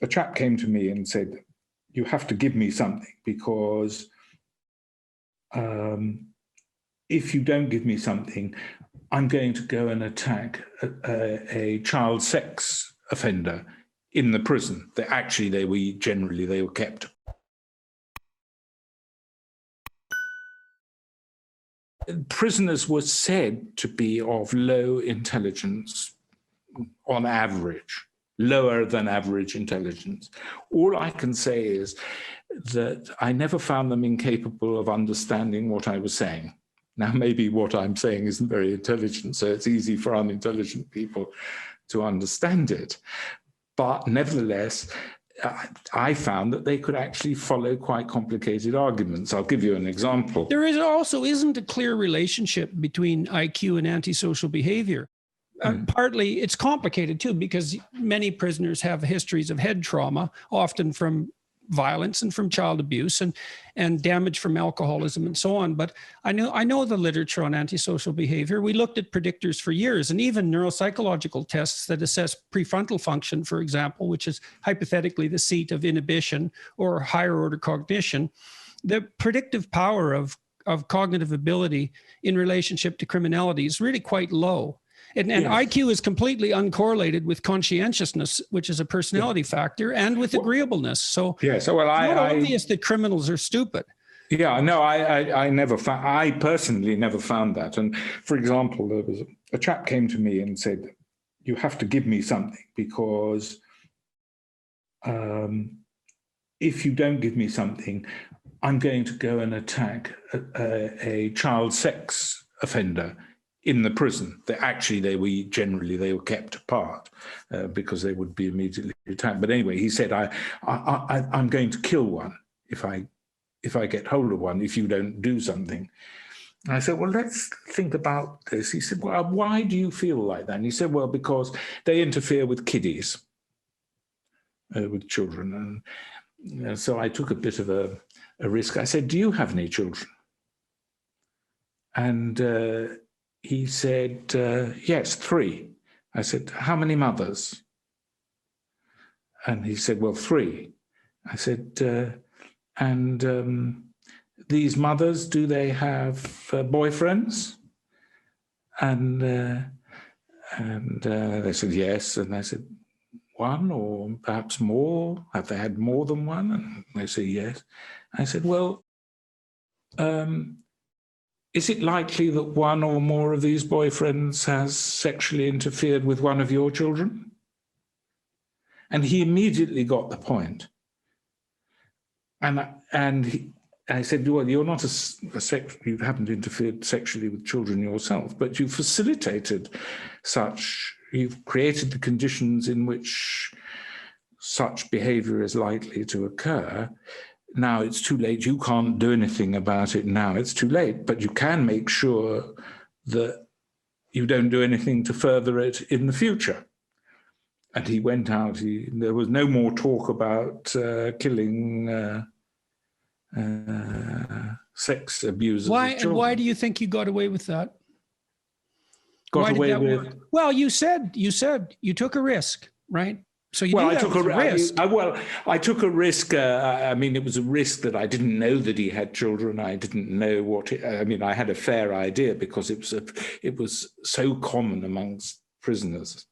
A chap came to me and said, you have to give me something because if you don't give me something, I'm going to go and attack a child sex offender in the prison. They were kept. Prisoners were said to be of low intelligence on average, lower than average intelligence. All I can say is that I never found them incapable of understanding what I was saying. Now, maybe what I'm saying isn't very intelligent, so it's easy for unintelligent people to understand it. But nevertheless, I found that they could actually follow quite complicated arguments. I'll give you an example. There isn't a clear relationship between IQ and antisocial behavior. Partly it's complicated too, because many prisoners have histories of head trauma, often from violence and from child abuse and damage from alcoholism and so on. But I know the literature on antisocial behavior. We looked at predictors for years, and even neuropsychological tests that assess prefrontal function, for example, which is hypothetically the seat of inhibition or higher order cognition. The predictive power of cognitive ability in relationship to criminality is really quite low. And yes. IQ is completely uncorrelated with conscientiousness, which is a personality factor, and with agreeableness. So yeah, so well, it's not obvious that criminals are stupid. Yeah, no, I personally never found that. And for example, there was a chap came to me and said, you have to give me something because if you don't give me something, I'm going to go and attack a child sex offender in the prison. They were kept apart because they would be immediately attacked. But anyway, he said, I'm going to kill one if I get hold of one, if you don't do something. And I said, well, let's think about this. He said, well, why do you feel like that? And he said, well, because they interfere with kiddies, with children. And so I took a bit of a risk. I said, do you have any children? And he said, yes, 3. I said, how many mothers? And he said, well, 3. I said, and these mothers, do they have boyfriends? And they said, yes. And I said, 1 or perhaps more? Have they had more than 1? And they said, yes. I said, well, is it likely that 1 or more of these boyfriends has sexually interfered with one of your children? And he immediately got the point. And I said, well, you're not you haven't interfered sexually with children yourself, but you've facilitated you've created the conditions in which such behavior is likely to occur. Now it's too late. You can't do anything about it now. It's too late, but you can make sure that you don't do anything to further it in the future. And he went out. There was no more talk about killing sex abusers. Why do you think you got away with that? Well, you said you took a risk, right? So I took a risk. I took a risk. I mean, it was a risk that I didn't know that he had children. I didn't know I had a fair idea because it was so common amongst prisoners.